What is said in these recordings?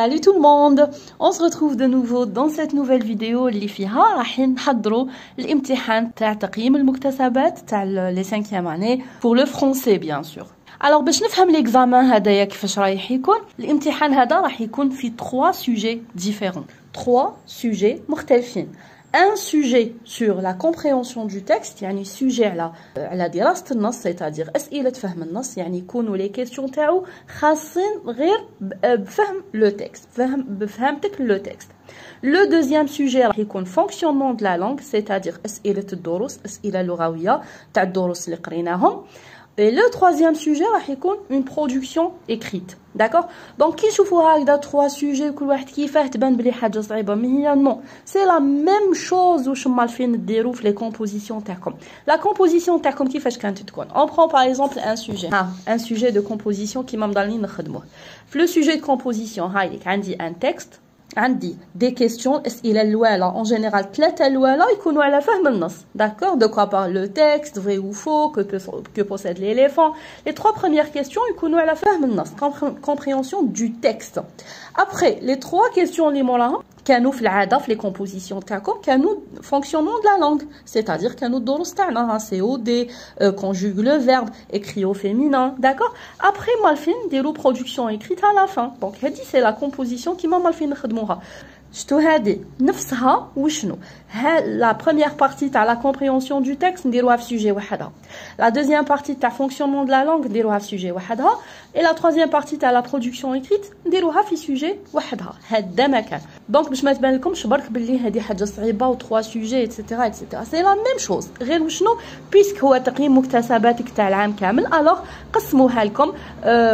Salut tout le monde, on se retrouve de nouveau dans cette nouvelle vidéo اللي فيها راح نحضروا الامتحان تاع تقييم المكتسبات تاع les 5e année pour le français bien sûr. Alors باش نفهم l'examen هذايا كيفاش رايح يكون الامتحان هذا راح يكون في 3 sujets différents 3 sujets مختلفين. Un sujet sur la compréhension du texte يعني sujet على دراسة النص c'est-à-dire أسئلة فهم النص يعني يكونوا les questions تاعو خاصين غير بفهم le texte بفهمتك le texte. Le deuxième sujet راح يكون fonctionnement de la langue c'est-à-dire أسئلة الدروس أسئلة لغوية تاع الدروس اللي قريناهم. Et le troisième sujet راح يكون une production écrite. D'accord? Donc كي نشوفوا هكذا 3 sujets كل واحد كيفاه تبان بلي حاجه صعيبه مي هي نو سي لا ميم شوز واش مالفين ديروا في لي كومبوزيسيون تاعكم. لا كومبوزيسيون تاعكم كيفاش كانت تكون؟ On prend par exemple un sujet de composition كيما مضالين نخدموه. في لو sujet de composition هايليك عندي un texte عندي دي كيستيون الاسئله الاولى اون جينيرال 3 الاولى يكونوا على فهم النص داكور دو كوا بار لو تيكست فري ou faux que possède l'éléphant. Les 3 premières questions يكونوا على فهم النص compréhension du texte. Après les 3 questions اللي موراهم كانوا في العاده في لي كومبوزيسيون تاعكم كانوا fonctionnement de la langue c'est-à-dire كانوا الدروس تاعنا COD conjugue le verbe écrit au féminin d'accord. Après مالفين نديروا production écrite à la fin donc هذه c'est la composition كيما مالفين نخدموها. شتو هذه نفسها وشنو la première partie تاع la compréhension du texte نديروها في sujet وحدها. La deuxième partie تاع fonctionnement de la langue نديروها في sujet وحدها. Et la troisième partie تاع la production écrite نديروها في sujet وحدها. هذا ما كان دونك باش ما تبان لكمش برك باللي هذه حاجه صعيبه و3 sujets etc etc سي لا ميم شوز غير وشنو بيسك هو تقييم مكتسباتك تاع العام كامل الوغ قسموها لكم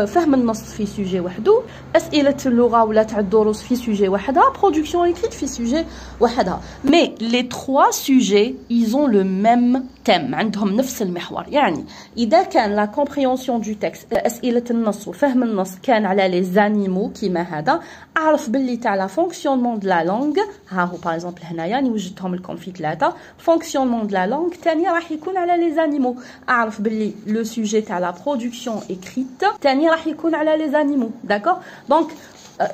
فهم النص في sujet وحده اسئله اللغه ولا تاع الدروس في sujet وحدها production écrite في sujet وحدها. Mais les 3 sujets ils ont le même thème عندهم نفس المحور يعني اذا كان la compréhension du texte اسئله النص وفهم النص كان على les animaux كيما هذا اعرف باللي تاع la fonctionnement de la langue ها هو باغ اكزومبل هنايا راني وجدتهم لكم في 3 fonctionnement de la langue ثاني راح يكون على les animaux اعرف باللي le sujet تاع la production écrite ثاني راح يكون على les animaux d'accord. Donc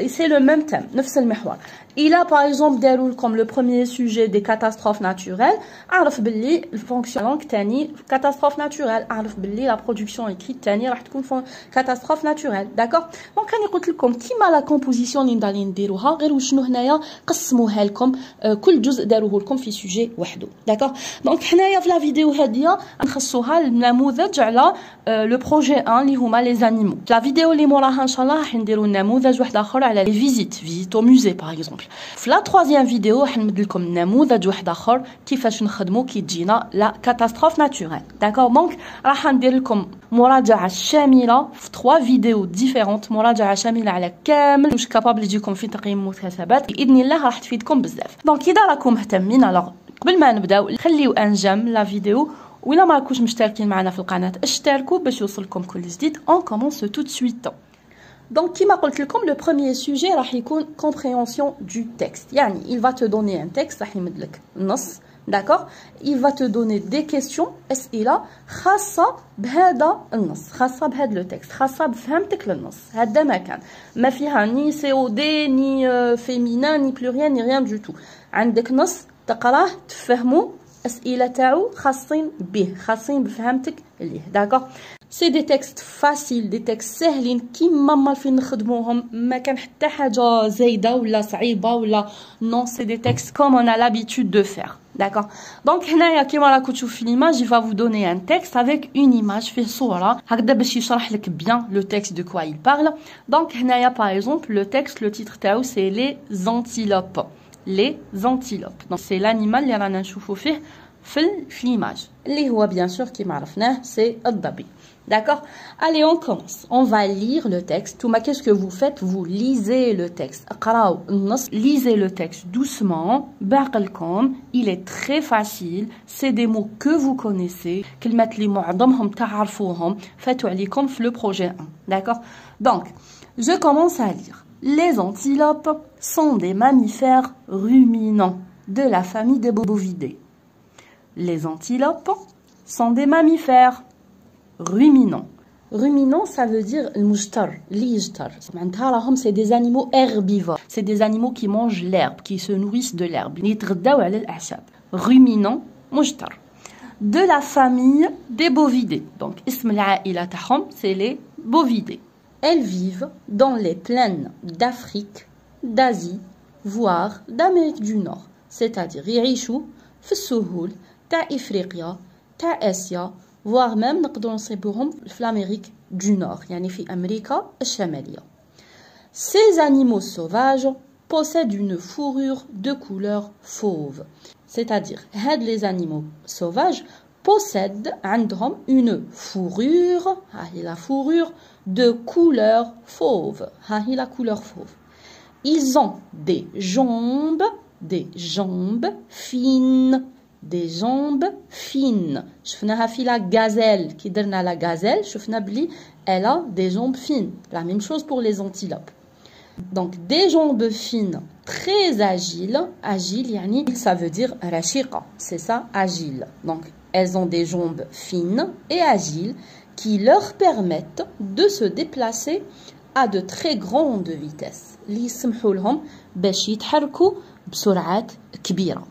c'est le même thème نفس المحور. Il a par exemple داروا لكم le premier sujet des catastrophes naturelles اعرف باللي الفونكسيون ثاني catastrophe naturelle اعرف باللي la production écrite ثاني راح تكون catastrophe naturelle d'accord. دونك راني قلت لكم كيما la composition اللي مدالين نديروها غير وشنو هنايا قسموها لكم كل جزء داروه لكم في sujet وحده d'accord. دونك حنايا في لا فيديو هذه نخصوها النموذج على لو بروجي 1 اللي هما les animaux. لا فيديو اللي موراها ان شاء الله راح نديروا نموذج واحد اخر على les visites au musée par exemple. في لا 3e فيديو راح نمد لكم نموذج واحد اخر كيفاش نخدموا كي تجينا لا كاتاستروف ناتوريل داكور. دونك راح ندير لكم مراجعه شامله في 3 فيديو ديفيرونت مراجعه شامله على كامل واش كابابل يجيكم في تقييم المكتسبات باذن الله راح تفيدكم بزاف. دونك اذا راكم مهتمين الوغ قبل ما نبداو خليو ان جيم لا فيديو ولا ما راكوش مشتركين معنا في القناه اشتركوا باش يوصلكم كل جديد. اون كومونس تو دو سويت. Donc, كيما قلت لكم le premier sujet راح يكون compréhension du texte. يعني il va te donner un texte راح يمد لك النص d'accord. Il va te donner des questions أسئلة خاصة بهذا النص خاصة بهذا le texte خاصة بفهمتك للنص. هذا ما كان ما فيها ني COD ني féminin ني pluriel ني rien du tout. عندك نص تقراه تفهمه أسئلة تاعو خاصين به خاصين بفهمتك ليه d'accord. سي دي تكست فاسيل دي تكست ساهلين كيما مالفين نخدموهم ما كان حتى حاجه زايده ولا صعيبه ولا نو سي دي تكست كوم اون ا لابيتود دو فير d'accord. دونك هنايا كيما راكم تشوفوا في ليماج il va vous donner un texte avec une image فيه صوره هكذا باش يشرح لك بيان لو تكست دو كوا il parle. دونك هنايا باغ اكزومبل لو تكست لو تيتر تاعو سي لي زانتيلوب les antilopes. Donc c'est l'animal اللي رانا نشوفوا فيه في l'image اللي هو bien sûr كيما عرفناه c'est الظبي d'accord. Allez on commence, on va lire le texte. Touma, qu'est-ce que vous faites? Vous lisez le texte. Lisez le texte doucement. بعقلكم. Il est très facile. C'est des mots que vous connaissez. كلمات اللي معظمهم تعرفوهم فاتوا عليكم في le projet 1 d'accord. Donc je commence à lire. Les antilopes sont des mammifères ruminants de la famille des bovidés. Les antilopes sont des mammifères ruminants Ruminant, ça veut dire المجتر, اللي يجتر. معناتها راهم c'est des animaux herbivores. C'est des animaux qui mangent l'herbe, qui se nourrissent de l'herbe. يتغداو على الأعشاب. Ruminant, مجتر. De la famille des bovidés. Donc, اسم العائلة تاعهم, c'est les bovidés. Elles vivent dans les plaines d'Afrique, d'Asie, voire d'Amérique du Nord. C'est-à-dire, يعيشوا في السهول تاع إفريقيا, تاع آسيا, voire même نقدروا نصيبوهم في l'Amérique du Nord, يعني في أمريكا الشمالية. Ces animaux sauvages possèdent une fourrure de couleur fauve. C'est-à-dire, les animaux sauvages possèdent عندهم une fourrure, la fourrure de couleur fauve. La couleur fauve. Ils ont des jambes fines. Des jambes fines. شفناها في la gazelle. كي درنا la gazelle, شفنا بلي elle a des jambes fines. La même chose pour les antilopes. Donc des jambes fines, très agiles. Agile, yani, ça veut dire رشيقة. C'est ça, agile. Donc elles ont des jambes fines et agiles qui leur permettent de se déplacer à de très grande vitesse. اللي يسمحوا لهم باش يتحركوا بسرعات كبيرة.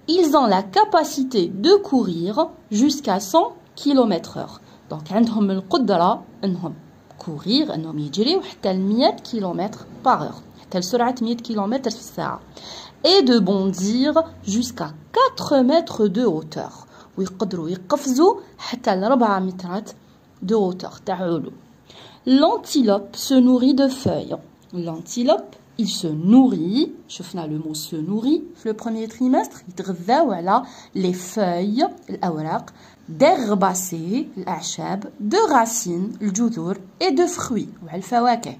Ils ont la capacité de courir jusqu'à 100 km/h. Donc, عندهم القدرة أنهم courir, أنهم يجريوا حتى 100 km/h. حتى لسرعة 100 km في الساعة. Et de bondir jusqu'à 4 mètres de hauteur. ويقدروا يقفزوا حتى ل 4 مترات de hauteur. تاع علو. L'antilope se nourrit de feuilles. L'antilope, il se nourrit, شفنا le mot se nourrit في le premier trimestre, يتغذاو على les feuilles, الأوراق, d'herbacées, الأعشاب, de racines, الجذور, et de fruits, وعلى الفواكه.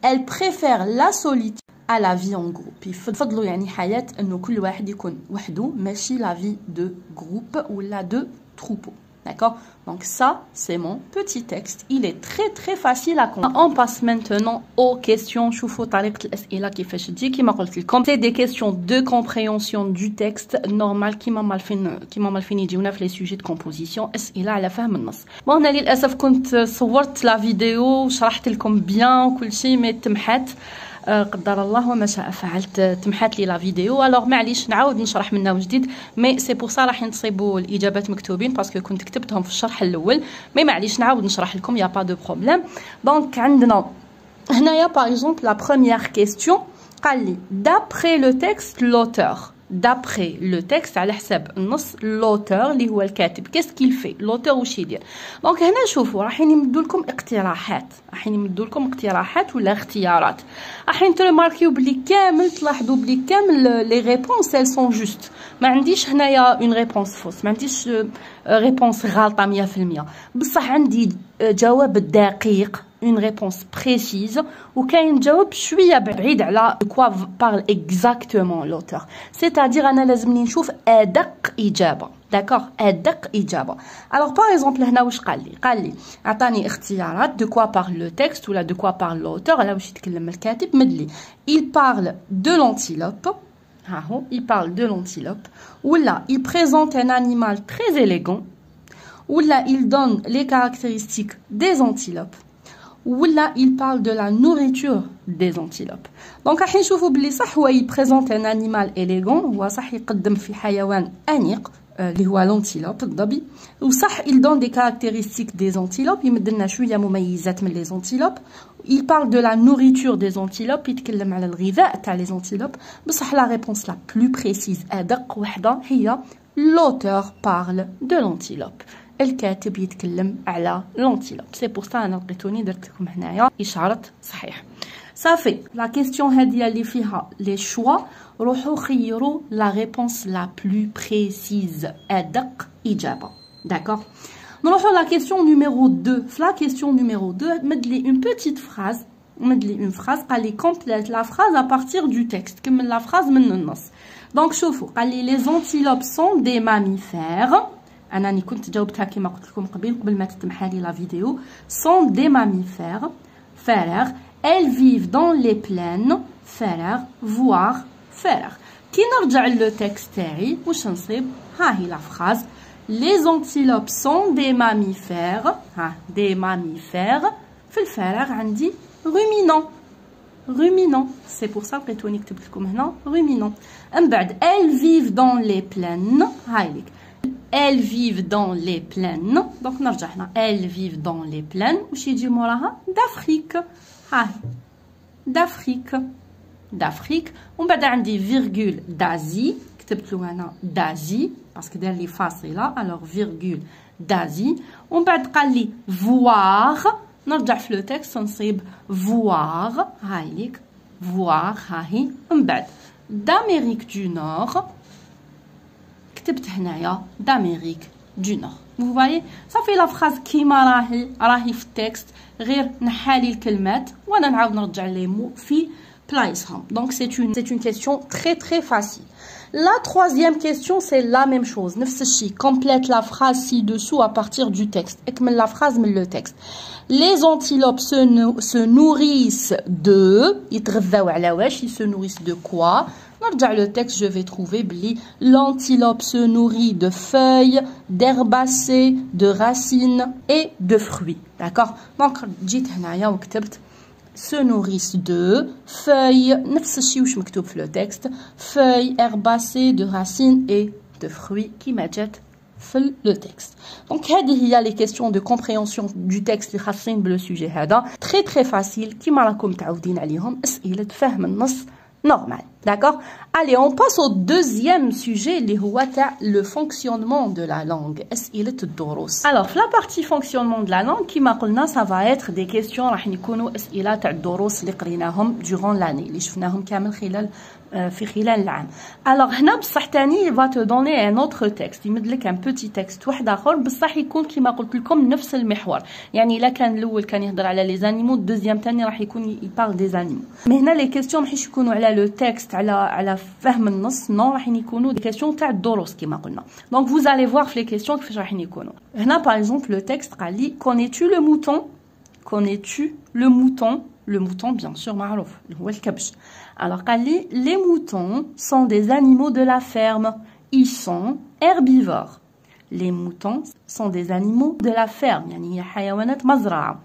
Elle préfère la solitude à la vie en groupe. يفضلوا يعني حياة إنه كل واحد يكون وحده ماشي la vie de groupe ou la de troupeau. D'accord? Donc ça, c'est mon petit texte. Il est très très facile à comprendre. On passe maintenant aux questions. شوفوا طريقة الأسئلة كيفاش تجي كيما قلت لكم. C'est des questions de compréhension du texte normal كيما مالفين يجيونا في les sujets de composition. أسئلة على فهم النص. bon أنا للأسف كنت صورت لا فيديو وشرحت لكم بيان وكل شيء مي تمحت. قدر الله وما شاء فعلت تمحات لي لا فيديو. الوغ معليش نعاود نشرح منها وجديد مي سي بور سا راح نصيبوا الاجابات مكتوبين باسكو كنت كتبتهم في الشرح الاول مي معليش نعاود نشرح لكم يا با دو بروبليم. دونك عندنا هنايا باغ اكزومبل لا بروميير كيستيون قال لي دابري لو تيكست لوتور. d'après le texte على حساب النص لوتور اللي هو الكاتب كيس كيل في لوتور واش يدير. دونك هنا شوفوا راح يمدوا لكم اقتراحات ولا اختيارات. راح ترماركيو بلي كامل تلاحظوا بلي كامل لي ريبونس elles sont juste. ما عنديش هنايا اون ريبونس فوس, ما عنديش ريبونس غلطه 100%, بصح عندي جواب دقيق une réponse précise وكاين جواب شويه بعيد على de quoi parle exactement l'auteur. c'est-à-dire انا لازمني نشوف ادق اجابه. داكوغ, ادق اجابه. alors par exemple هنا واش قال لي عطاني اختيارات de quoi parle le texte ولا de quoi parle l'auteur. على واش يتكلم الكاتب مد لي il parle de l'antilope. ها هو il parle de l'antilope ولا il présente un animal très élégant ولا il donne les caractéristiques des antilopes ولا il parle de la nourriture des antilopes. donc راح نشوفوا بلي صح هو يبريزونت ان انيمال اليغون, هو صح يقدم في حيوان انيق اللي هو لونتيلوب الظبي, وصح il donne des caractéristiques des antilopes, يمد لنا شويه مميزات من les antilopes. il parle de la nourriture des antilopes, يتكلم على الغذاء تاع les antilopes. بصح la réponse la plus précise ادق وحده هي l'auteur parle de l'antilope. الكاتب يتكلم على لونتيلوب. سي بور سا انا لقيتوني درت لكم هنايا اشاره صحيح. صافي لا كيستيون هذه اللي فيها لي شوا روحوا خيروا لا ريبونس لا بلو بريسيز, ادق اجابه. داكوغ, نروحوا لا كيستيون نيميرو 2. في لا كيستيون نيميرو 2 مد لي اون بيتيت فراز, قال لي كومبليت لا فراز ا بارتير دو تكست, كمل لا فراز من النص. دونك شوفوا قال لي لي زونتيلوب سون دي ماميفير. أنا كنت جاوبتها كما قلت لكم قبل ما تتمحى لي لا فيديو. sont des mammifères فارغ. elles vivent dans les plaines فارغ voire فارغ. كي نرجع لو تكست تاعي واش نصيب؟ ها هي لا فراز Les antilopes sont des mammifères. Des mammifères. في الفراغ عندي ruminants. Ruminants. C'est pour ça que je vais vous dire ruminants. Elles vivent dans les plaines. Elles vivent dans les plaines. Donc, elles vivent dans les plaines. D'Afrique. D'Afrique. D'Afrique. On va dire virgule d'Asie. d'Asie. Parce que dans les faces là. Alors, virgule d'Asie. On va dire voir. نرجع في لو تكست نصيب voir هايليك voir هاهي من بعد d'Amérique du Nord كتبت هنايا d'Amérique du Nord. Vous voyez ça fait la phrase كيما راهي في التكست غير نحالي الكلمات وانا نعاود نرجع لي مو في بلايصهم. Donc c'est une question très facile. La troisième question, c'est la même chose. Complète la phrase ci-dessous à partir du texte. Ekmel la phrase, mais le texte. Les antilopes se nourrissent de... Ils se nourrissent de quoi? Dans le texte, je vais trouver l'antilope se nourrit de feuilles, d'herbacées, de racines et de fruits. D'accord? Donc, جيت هنايا وكتبت se nourrissent de feuilles, le texte, feuilles herbacées de racines et de fruits qui mettent le texte. Donc, il y a les questions de compréhension du texte le sujet. Très facile. Qui m'a normal. D'accord? Allez, on passe au deuxième sujet, le fonctionnement de la langue. Alors, la partie fonctionnement de la langue, qui m'a dit, ça va être des questions durant l'année. اللي شفناهم كامل في خلال العام. Alors, هنا بصح تاني il va te donner un autre texte. يمد لك un petit texte واحد آخر بصح يكون كما قلت لكم نفس المحور. يعني إلا كان الأول كان يهضر على les animaux, الدوزيام تاني راح يكون il parle des animaux. Mais هنا les questions ماحيش يكونوا على le texte على فهم النص. non راح يكونوا des questions تاع الدروس كما قلنا. Donc vous allez voir في les questions كيفاش راح يكونوا. هنا par exemple le texte قال لي connais-tu le mouton? Connais-tu le mouton? Le mouton, bien sûr, معروف, هو الكبش. Alors, les moutons sont des animaux de la ferme. Ils sont herbivores. Les moutons sont des animaux de la ferme. يعني هي حيوانات مزرعة.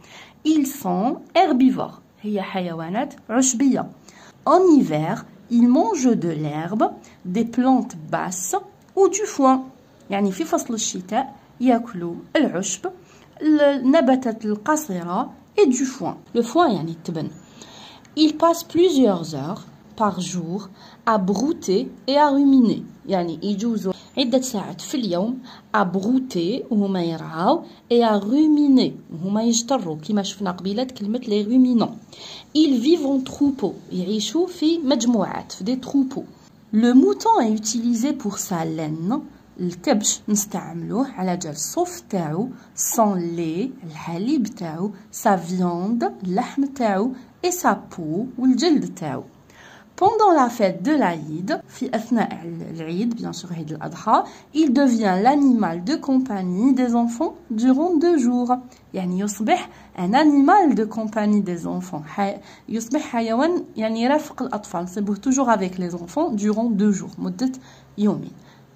Ils sont herbivores. هي حيوانات عشبية. En hiver, ils mangent de l'herbe, des plantes basses ou du foin. يعني في فصل الشتاء يأكلوا العشب, النباتات القصيرة et du foin. Le foin, يعني التبن. Ils passent plusieurs heures par jour à brouter et à ruminer. يعني يجوزوا عدة ساعات في اليوم à brouter وهما يرعاو et à ruminer وهما يجتروا كما شفنا قبيلة كلمة les ruminants. Ils vivent en troupeaux. يعيشوا في مجموعات في des troupeaux. Le mouton est utilisé pour sa laine. الكبش نستعملوه على جال الصوف تاعو, son lait الحليب تاعو, sa viande اللحم تاعو et sa peau والجلد تاعو. Pendant la fête de l'Aïd, في أثناء العيد, bien sûr عيد الأضحى, il devient l'animal de compagnie des enfants durant 2 jours. يعني يصبح un animal de compagnie des enfants. يصبح حيوان يعني يرافق الأطفال. نصيبوه toujours avec les enfants durant 2 jours. مدة يومين.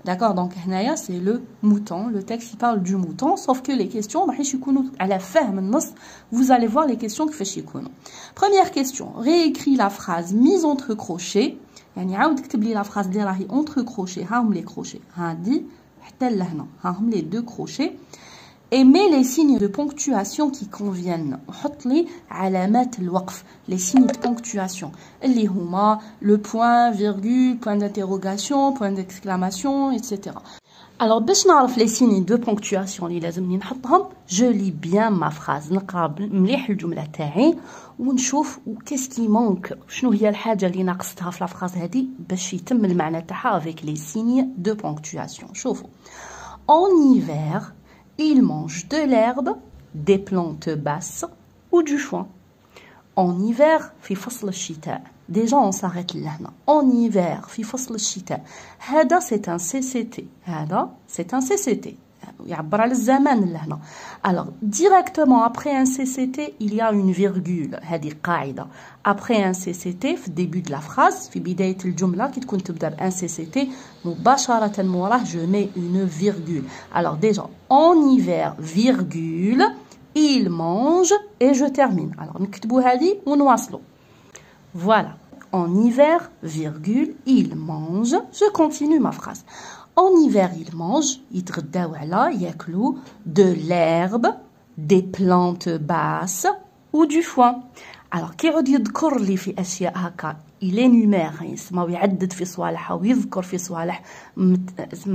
D'accord, donc هنايا c'est le mouton. Le texte il parle du mouton, sauf que les questions ماحيش يكونوا على فهم النص. Vous allez voir les questions كيفاش يكونوا. Première question, réécris la phrase mise entre crochets. يعني عاود كتب لي la phrase اللي راهي entre crochets. ها هم les crochets. هادي حتى لهنا. ها هم les 2 crochets. Et mets les signes de ponctuation qui conviennent. وحط لي علامات الوقف. Les signes de ponctuation. اللي هما le point, virgule, point d'interrogation, point d'exclamation, etc. Alors, باش نعرف les signes de ponctuation اللي لازمني نحطهم, je lis bien ma phrase. نقرا مليح الجملة تاعي ونشوف qu'est-ce qui manque. شنو هي الحاجة اللي ناقصتها في la phrase هذه باش يتم المعنى تاعها avec les signes de ponctuation. شوفوا. En hiver, ils mangent de l'herbe, des plantes basses ou du foin. En hiver, في فصل الشتاء. Déjà, on s'arrête là. En hiver, في فصل الشتاء. هذا c'est un CCT. هذا c'est un CCT. يعبر على الزمان لهنا. Alors directement après un CCT il y a une virgule. هذه قاعدة. Après un CCT في début de la phrase في بداية الجملة كي تكون تبدأ ب un CCT مباشرة موراه je mets une virgule. Alors déjà en hiver virgule il mange et je termine. Alors نكتبوا هذه ونواصلوا. Voilà. En hiver, virgule, il mange. Je continue ma phrase. En hiver, il mange, de l'herbe, des plantes basses ou du foin. Alors, il énumère, يعدد في صوالح أو يذكر في صوالح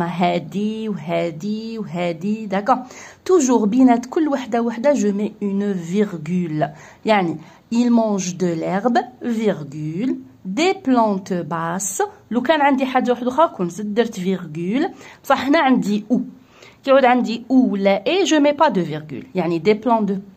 هادي وهادي وهادي. D'accord. Toujours بينات كل وحدة je mets une virgule. يعني il mange de l'herbe, virgule, des plantes basses. لو كان عندي حاجة واحدة أخرى كنت درت virgule. بصح هنا عندي ou. كيعود عندي ou ولا et je mets pas de virgule. يعني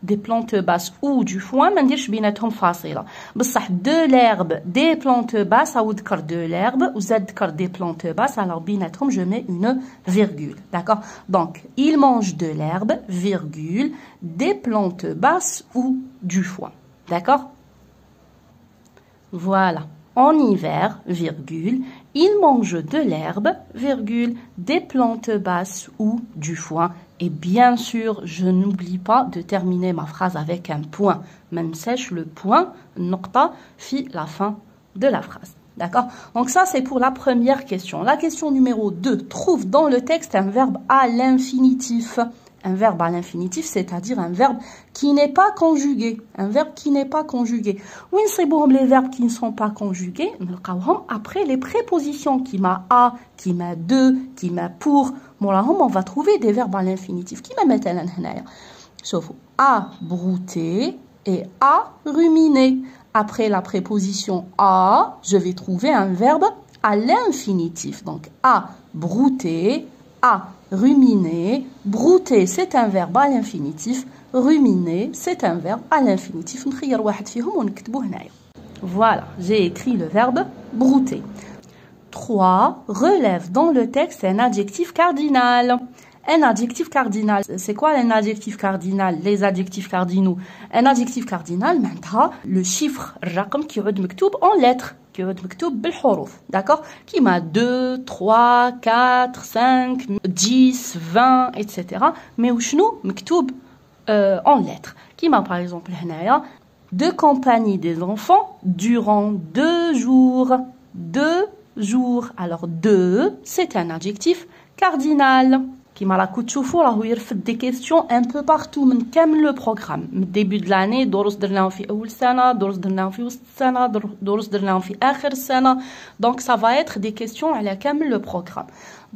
des plantes basses ou du foin ما نديرش بيناتهم فاصلة. بصح de l'herbe, des plantes basses أو ذكر de l'herbe وزاد ذكر des plantes basses. Alors بيناتهم je mets une virgule. D'accord. Donc il mange de l'herbe, virgule, des plantes basses ou du foin. D'accord. Voilà. En hiver, virgule, il mange de l'herbe, virgule, des plantes basses ou du foin. Et bien sûr, je n'oublie pas de terminer ma phrase avec un point. Même sèche le point, nokta, fi la fin de la phrase. D'accord. Donc ça, c'est pour la première question. La question numéro 2. Trouve dans le texte un verbe à l'infinitif. Un verbe à l'infinitif, c'est-à-dire un verbe qui n'est pas conjugué. Un verbe qui n'est pas conjugué. Où sont les verbes qui ne sont pas conjugués? Après les prépositions qui m'a à, qui m'a de, qui m'a pour. On va trouver des verbes à l'infinitif. Qui m'a mis sauf à brouter et à ruminer. Après la préposition à, je vais trouver un verbe à l'infinitif. Donc à brouter, à ruminer. Brouter, c'est un verbe à l'infinitif. Ruminer, c'est un verbe à l'infinitif. Voilà, j'ai écrit le verbe brouter. 3. Relève dans le texte un adjectif cardinal. Un adjectif cardinal, c'est quoi un adjectif cardinal? Les adjectifs cardinaux. Un adjectif cardinal, maintenant, le chiffre, الرقم qui est مكتوب en lettres. qui est مكتوب بالحروف. D'accord? Qui m'a 2, 3, 4, 5, 10, 20, etc. Mais où nous مكتوب en lettres. Qui m'a par exemple هنايا de compagnie des enfants durant 2 jours. 2 jours. Alors 2, c'est un adjectif cardinal. كيما راكو تشوفوا راهو يرفد دي كيستيون ان بو بارتو من كامل لو بروغرام من ديبي دو لاني. دروس درناهم في اول سنه، دروس درناهم في وسط السنه، دروس درناهم في اخر السنه. دونك ça va être des questions على كامل لو بروغرام.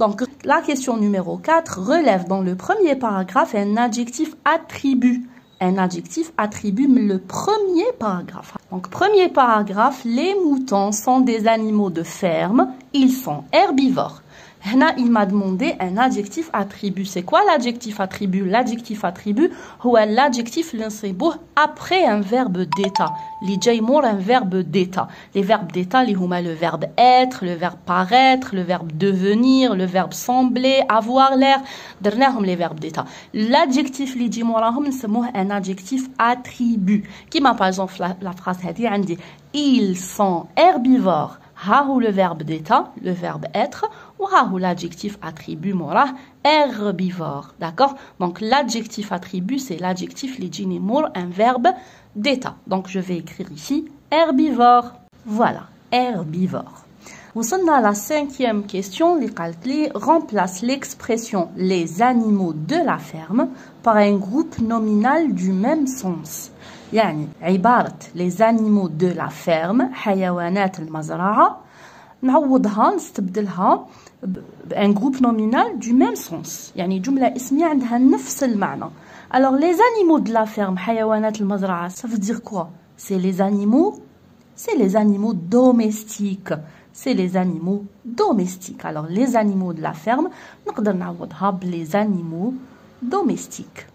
Donc la question numéro 4 relève dans le premier paragraphe un adjectif attribut. Un adjectif attribut le premier paragraphe. Donc premier paragraphe, les moutons sont des animaux de ferme, ils sont herbivores. Là, il m'a demandé un adjectif attribut. C'est quoi l'adjectif attribut? L'adjectif attribut, c'est l'adjectif l'insibouh après un verbe d'état. Les jaimour un verbe d'état. Les verbes d'état, les huma le verbe être, le verbe paraître, le verbe devenir, le verbe sembler, avoir l'air. Dernièrement les verbes d'état. L'adjectif les jaimourahum c'est un adjectif attribut. Qui m'a par exemple la phrase hadi andi ils sont herbivores. Hahou le verbe d'état, le verbe être, ou hahou l'adjectif attribut morah, herbivore. D'accord? Donc l'adjectif attribut, c'est l'adjectif l'ijinimour, un verbe d'état. Donc je vais écrire ici herbivore. Voilà, herbivore. وصلنا à la 5e question, remplace l'expression les animaux de la ferme par un groupe nominal du même sens. يعني عبارة les animaux de la ferme حيوانات المزرعة نعوضها نستبدلها بان groupe nominal du même sens. يعني جملة اسمية عندها نفس المعنى. Alors les animaux de la ferme حيوانات المزرعة ça veut dire quoi? C'est les animaux domestiques. C'est les animaux domestiques. Alors les animaux de la ferme نقدر نعوضها les animaux domestiques.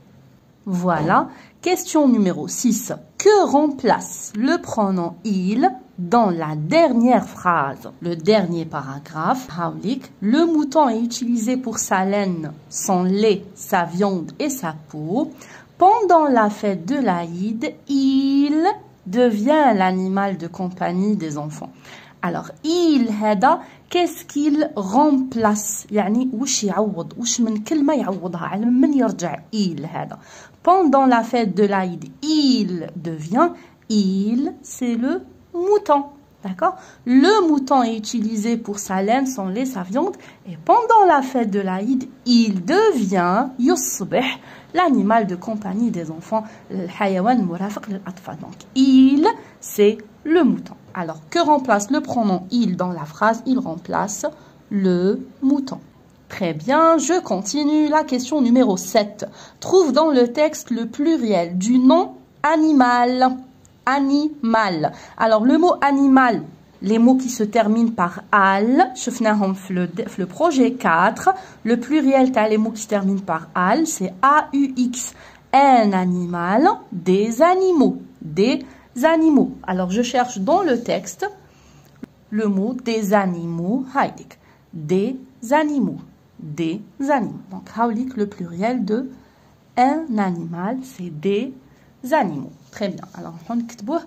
Voilà. Question numéro 6. Que remplace le pronom il dans la dernière phrase, le dernier paragraphe? Le mouton est utilisé pour sa laine, son lait, sa viande et sa peau. Pendant la fête de l'Aïd, il devient l'animal de compagnie des enfants. Alors, il هذا qu'est-ce qu'il remplace؟ يعني وش يعوض؟ وش من كلمة يعوضها؟ على من يرجع il هذا؟ Pendant la fête de l'Aïd, il devient, il, c'est le mouton. D'accord? Le mouton est utilisé pour sa laine, son lait, sa viande. Et pendant la fête de l'Aïd, il devient, يصبح, l'animal de compagnie des enfants. الحيوان المرافق للأطفال. Donc, il, c'est le mouton. Alors, que remplace le pronom il dans la phrase? Il remplace le mouton. Très bien, je continue. La question numéro 7. Trouve dans le texte le pluriel du nom animal. Animal. Alors, le mot animal, les mots qui se terminent par al, شفناهم في le projet 4. Le pluriel, t'as les mots qui se terminent par al, c'est A-U-X. Un animal, des animaux. Des animaux. Alors, je cherche dans le texte le mot des animaux. Des animaux. Des animaux. Donc, haoulik, le pluriel de un animal, c'est des animaux. Très bien. Alors, on va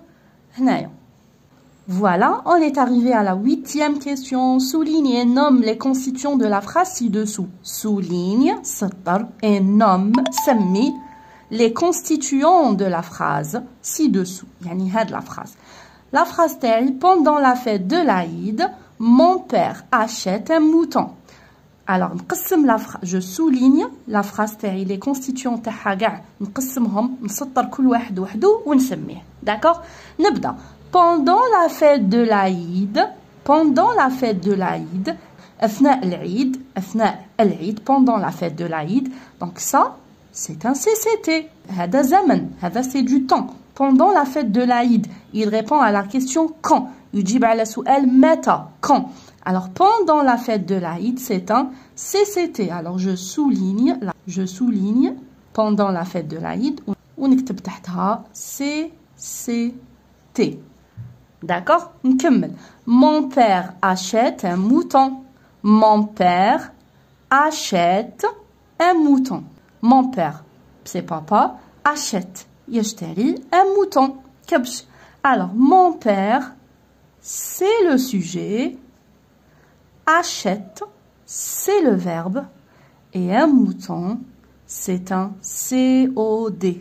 voilà, on est arrivé à la 8e question. Souligne et nomme les constituants de la phrase ci-dessous. Souligne, sattar, et nomme, semmi, les constituants de la phrase ci-dessous. Yani had la phrase. La phrase telle, pendant la fête de l'Aïd, mon père achète un mouton. Alors, je souligne la phrase تاعي les constituants تاعها كاع نقسمهم نسطر كل واحد وحده ونسميه. D'accord? نبدا. Pendant la fête de l'Aïd, pendant la fête de l'Aïd, أثناء العيد, pendant la fête de l'Aïd. Donc ça, c'est un CCT. هذا زمن, هذا c'est du temps. Pendant la fête de l'Aïd, il répond à la question quand. يجيب على سؤال متى, quand. Alors, pendant la fête de l'Aïd, c'est un CCT. Alors, je souligne, pendant la fête de l'Aïd, on نكتب تحتها CCT. D'accord? نكمل. Mon père achète un mouton. Mon père achète un mouton. Mon père, c'est papa, achète. يشتري un mouton. كبش. Alors, mon père, c'est le sujet. Achète, c'est le verbe. Et un mouton, c'est un COD.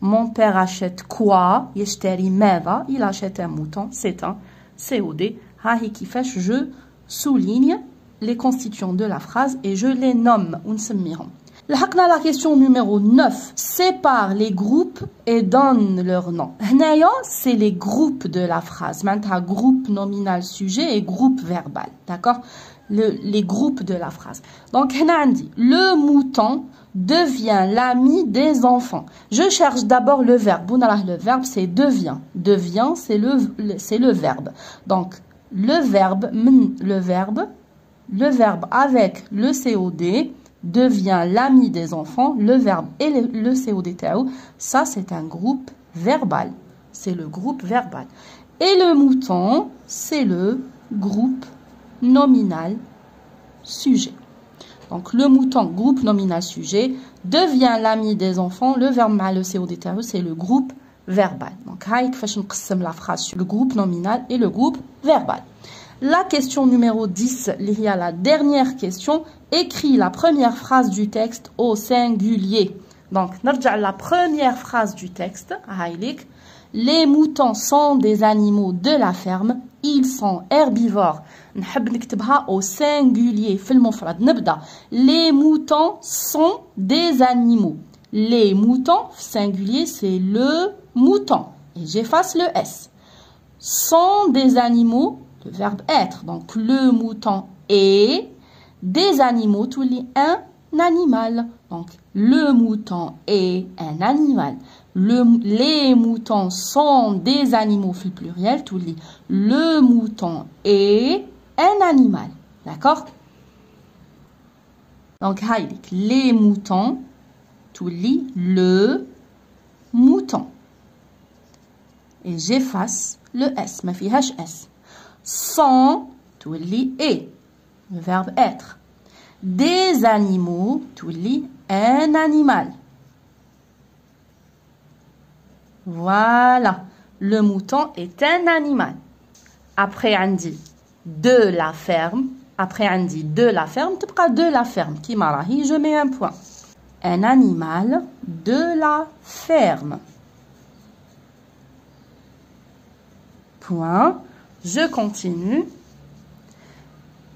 Mon père achète quoi? يشتري ماذا? Il achète un mouton, c'est un COD. هاهي كيفاش je souligne les constituants de la phrase et je les nomme. ونسميهم. لحقنا la question numéro 9. Sépare les groupes et donne leur nom. هنايا, c'est les groupes de la phrase. Maintenant, groupe nominal sujet et groupe verbal. D'accord? Les groupes de la phrase. Donc, هنا عندي, le mouton devient l'ami des enfants. Je cherche d'abord le verbe. Le verbe, c'est devient. Devient, c'est le verbe. Donc, le verbe avec le COD devient l'ami des enfants, le verbe et le COD تاعو, ça c'est un groupe verbal. C'est le groupe verbal. Et le mouton, c'est le groupe nominal sujet. Donc le mouton, groupe nominal sujet, devient l'ami des enfants, le verbe مع le COD تاعو, c'est le groupe verbal. Donc هاي كيفاش نقسم la phrase sur le groupe nominal et le groupe verbal. La question numéro 10, il y a la dernière question. Écris la première phrase du texte au singulier. Donc, la première phrase du texte. Les moutons sont des animaux de la ferme. Ils sont herbivores. نحب نكتبها au singulier. في المفرد. نبدأ. Les moutons sont des animaux. Les moutons, singulier, c'est le mouton. Et j'efface le S. Sont des animaux. Le verbe être. Donc, le mouton est des animaux. Tout les un animal. Donc, le mouton est un animal. Les moutons sont des animaux. Fait pluriel. Tout les. Le mouton est un animal. D'accord? Donc, les moutons. Tout les. Le mouton. Et j'efface le S, ma fille S. Sans, تولي est, le verbe être. Des animaux, تولي un animal. Voilà, le mouton est un animal. Après, on dit de la ferme. Après, on dit de la ferme, تبقى de la ferme. Qui marahi, je mets un point. Un animal de la ferme. Point. Je continue.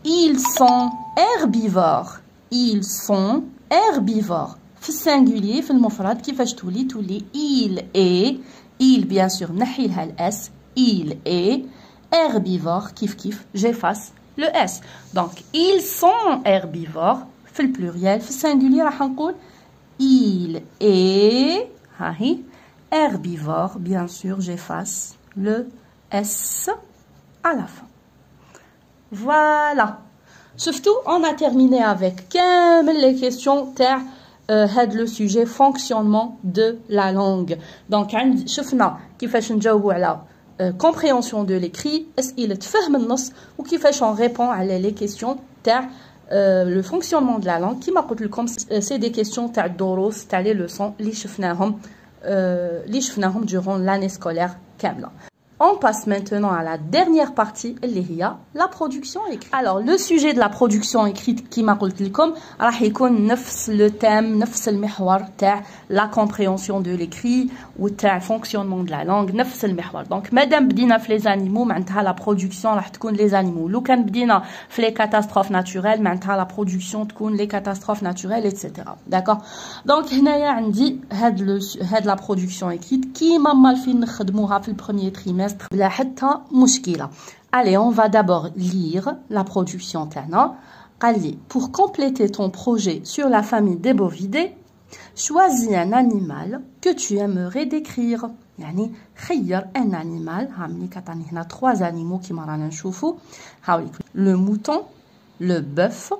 Ils sont herbivores. Ils sont herbivores. في singulier, في المفرد كيفاش تولي il est. Il, bien sûr, نحيلها الاس. Il est herbivore. كيف j'efface le S. Donc, ils sont herbivores. في الpluriel, في singulier راح نقول il est herbivore. Bien sûr, j'efface le S à la fin. Voilà. Surtout, on a terminé avec les questions le sujet fonctionnement de la langue. Donc, شفنا كيفاش نجاوبوا على compréhension de l'écrit, أسئلة فهم النص وكيفاش on répond à les questions le fonctionnement de la langue. كما قلت لكم c'est des questions تاع الدروس تاع les leçons اللي شفناهم durant l'année scolaire كاملة. On passe maintenant à la dernière partie, la production écrite. Alors, le sujet de la production écrite, qui m'a dit comme, le thème, la compréhension de l'écrit ou le fonctionnement de la langue. Donc, madame bdina les animaux, la production, les animaux. Lokan bdina les catastrophes naturelles, la production, les catastrophes naturelles, etc. D'accord? Donc, on dit, la production écrite, qui m'a mal fait le premier trimestre. Allez, on va d'abord lire la production tana. Allez, pour compléter ton projet sur la famille des bovidés, choisis un animal que tu aimerais décrire. يعني خير un animal. On a 3 animaux qui m'ont نشوفوا. Le mouton, le bœuf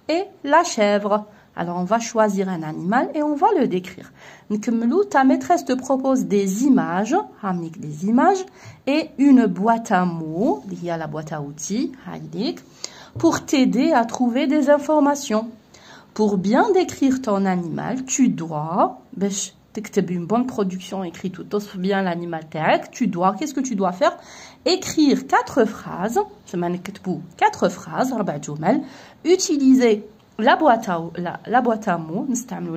et la chèvre. Alors, on va choisir un animal et on va le décrire. Ta maîtresse te propose des images, et une boîte à mots, il y a la boîte à outils, pour t'aider à trouver des informations. Pour bien décrire ton animal, tu dois, une bonne production écrite, bien l'animal tu dois, qu'est-ce que tu dois faire? Écrire 4 phrases, 4 phrases, utiliser la boîte à mots,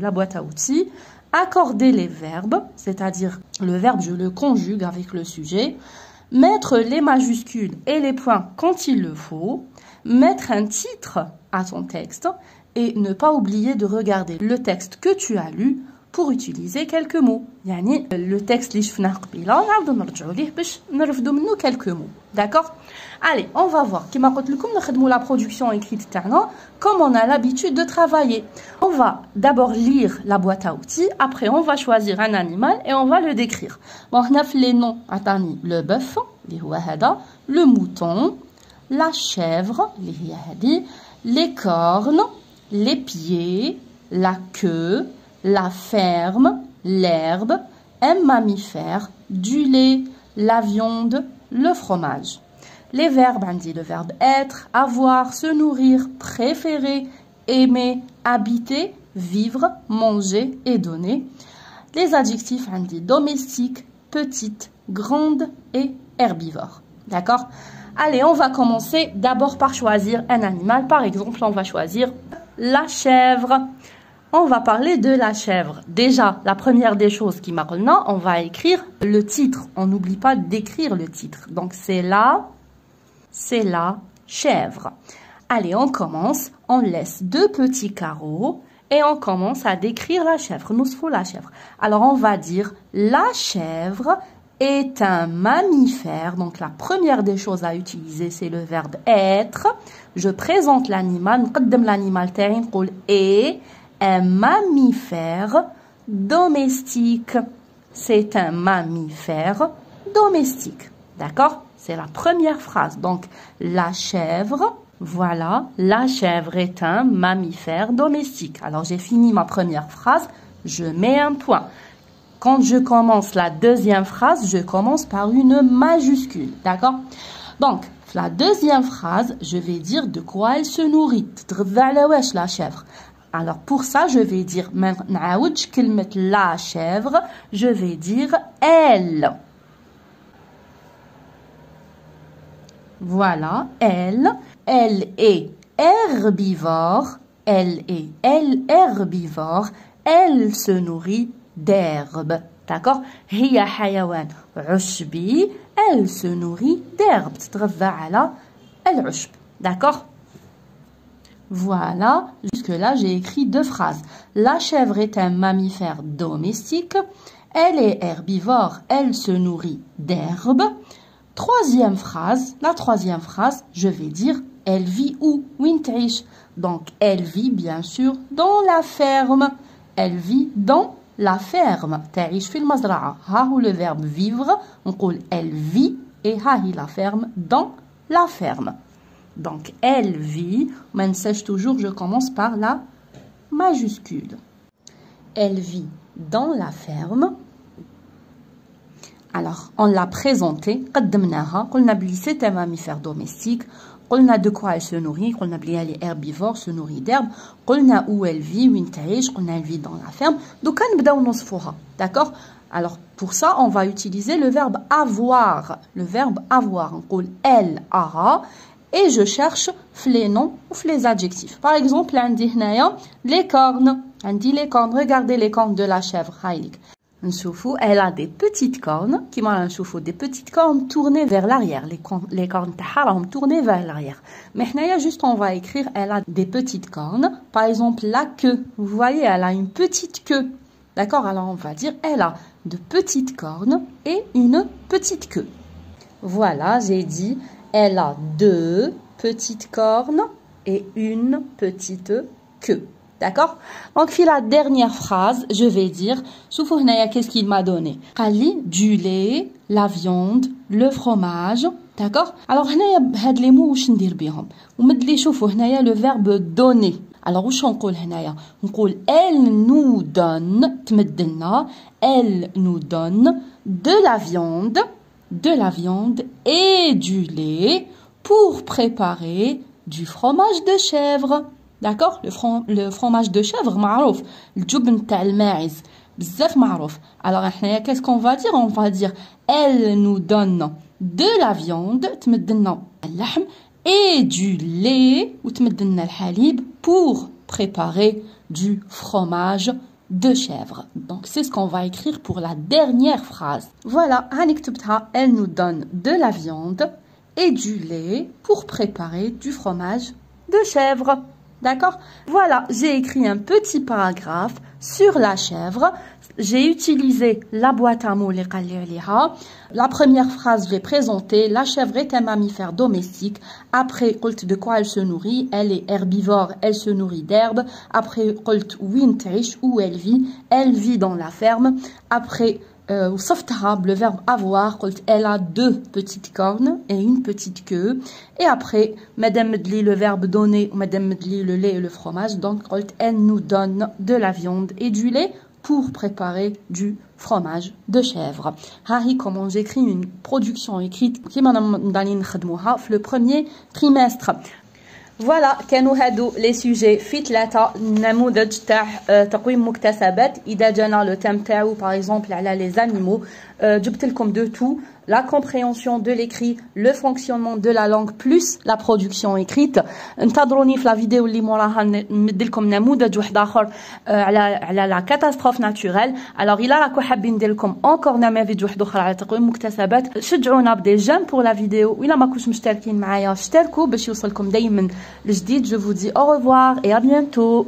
la boîte à outils, accorder les verbes, c'est-à-dire le verbe je le conjugue avec le sujet, mettre les majuscules et les points quand il le faut, mettre un titre à ton texte et ne pas oublier de regarder le texte que tu as lu pour utiliser quelques mots. يعني le texte اللي شفناه قبيله نعاودو نرجعوا ليه باش نرفدوا منه quelques mots. D'accord? Allez, on va voir. كما قلت لكم نخدموا la production écrite تاعنا comme on a l'habitude de travailler. On va d'abord lire la boîte à outils, après on va choisir un animal et on va le décrire. Bon, on a les noms عطاني le bœuf اللي هو هذا, le mouton, la chèvre اللي هي هذه, les cornes, les pieds, la queue, la ferme, l'herbe, un mammifère, du lait, la viande, le fromage. Les verbes, on dit le verbe être, avoir, se nourrir, préférer, aimer, habiter, vivre, manger et donner. Les adjectifs, on dit domestique, petite, grande et herbivore. D'accord? Allez, on va commencer d'abord par choisir un animal. Par exemple, on va choisir la chèvre. On va parler de la chèvre. Déjà, la première des choses qui m'a retenu, on va écrire le titre. On n'oublie pas d'écrire le titre. Donc, c'est la chèvre. Allez, on commence. On laisse 2 petits carreaux et on commence à décrire la chèvre. Nous faut la chèvre. Alors, on va dire la chèvre est un mammifère. Donc, la première des choses à utiliser, c'est le verbe être. Je présente l'animal. نقدم l'animal تاعي نقول est un mammifère domestique. C'est un mammifère domestique. D'accord? C'est la première phrase. Donc, la chèvre, voilà, la chèvre est un mammifère domestique. Alors, j'ai fini ma première phrase. Je mets un point. quand je commence la deuxième phrase, je commence par une majuscule, d'accord? Donc, la deuxième phrase, je vais dire de quoi elle se nourrit. La chèvre. Alors, pour ça, je vais dire, la chèvre, je vais dire elle. Voilà, elle est herbivore, elle est herbivore, elle se nourrit d'herbe, d'accord? هي حيوان عشبي, elle se nourrit d'herbe, تتغذى على العشب, d'accord? Voilà, jusque-là, j'ai écrit deux phrases. La chèvre est un mammifère domestique, elle est herbivore, elle se nourrit d'herbe. Troisième phrase, la troisième phrase, je vais dire, elle vit où? Wintrish. Donc, elle vit bien sûr dans la ferme. Elle vit dans la ferme. تعيش في المزرعة. ها هو le verbe vivre. On dit elle vit et ها هي la ferme dans la ferme. Donc, elle vit. Mais ne sais-je toujours, je commence par la majuscule. Elle vit dans la ferme. Alors, on l'a présenté, قدمناها, قلنا بلي c'est un mammifère domestique, قلنا de quoi elle se nourrit, قلنا بلي elle est herbivore, se nourrit d'herbe, قلنا où elle vit, وين تعيش, قلنا elle vit dans la ferme. Donc, نبداو نوصفوها, d'accord? Alors, pour ça, on va utiliser le verbe avoir. Le verbe avoir, on dit elle aura, et je cherche les noms ou les adjectifs. Par exemple, عندي هنايا les cornes. عندي les cornes. Regardez les cornes de la chèvre. Elle a des petites cornes, des petites cornes tournées vers l'arrière. Les cornes tournées vers l'arrière. Mais juste on va écrire, elle a des petites cornes. Par exemple, la queue. Vous voyez, elle a une petite queue. D'accord? Alors on va dire, elle a de petites cornes et une petite queue. Voilà, j'ai dit, elle a deux petites cornes et une petite queue. D'accord? Donc, puis la dernière phrase, je vais dire, qu'est-ce qu'il m'a donné? Du lait, la viande, le fromage. D'accord? Alors, les mots, je vais dire bien. Le verbe donner. Alors, où on dit elle nous donne, elle nous donne de la viande et du lait pour préparer du fromage de chèvre. D'accord? Le fromage de chèvre, معروف. الجبن تاع الماعز بزاف معروف. Alors, qu'est-ce qu'on va dire? On va dire, elle nous donne de la viande, تمدلنا اللحم, et du lait, وتمدلنا الحليب, pour préparer du fromage de chèvre. Donc, c'est ce qu'on va écrire pour la dernière phrase. Voilà, elle nous donne de la viande et du lait pour préparer du fromage de chèvre. D'accord? Voilà, j'ai écrit un petit paragraphe sur la chèvre. J'ai utilisé la boîte à mots. La première phrase, je vais présenter. La chèvre est un mammifère domestique. Après, de quoi elle se nourrit? Elle est herbivore, elle se nourrit d'herbe. Après, où elle vit? Elle vit dans la ferme. Après, le verbe avoir, elle a deux petites cornes et une petite queue. Et après, Madame Medli, le verbe donner, Madame Medli, le lait et le fromage. Donc, elle nous donne de la viande et du lait pour préparer du fromage de chèvre. Comment j'écris une production écrite qui le premier trimestre. Voilà, كانوا هادو لي سوجي في 3 نموذج تاع تقويم مكتسبات. اذا جانا لو تيم تاعو باغ اكزومبل على لي زانيمو, جبت لكم دو تو la compréhension de l'écrit, le fonctionnement de la langue plus la production écrite. انتظروني في لا فيديو اللي موراها ندير لكم نموذج واحد اخر على لا كاتاستروف ناتوريل. الوغ الا راكم حابين ندير لكم انكور نماذج واحد اخرى على تقويم مكتسبات, شجعونا بدي جيم بور لا فيديو. والا ما كنتوش مشتركين معايا اشتركوا باش يوصلكم دائما الجديد. Je vous dis au revoir et à bientôt.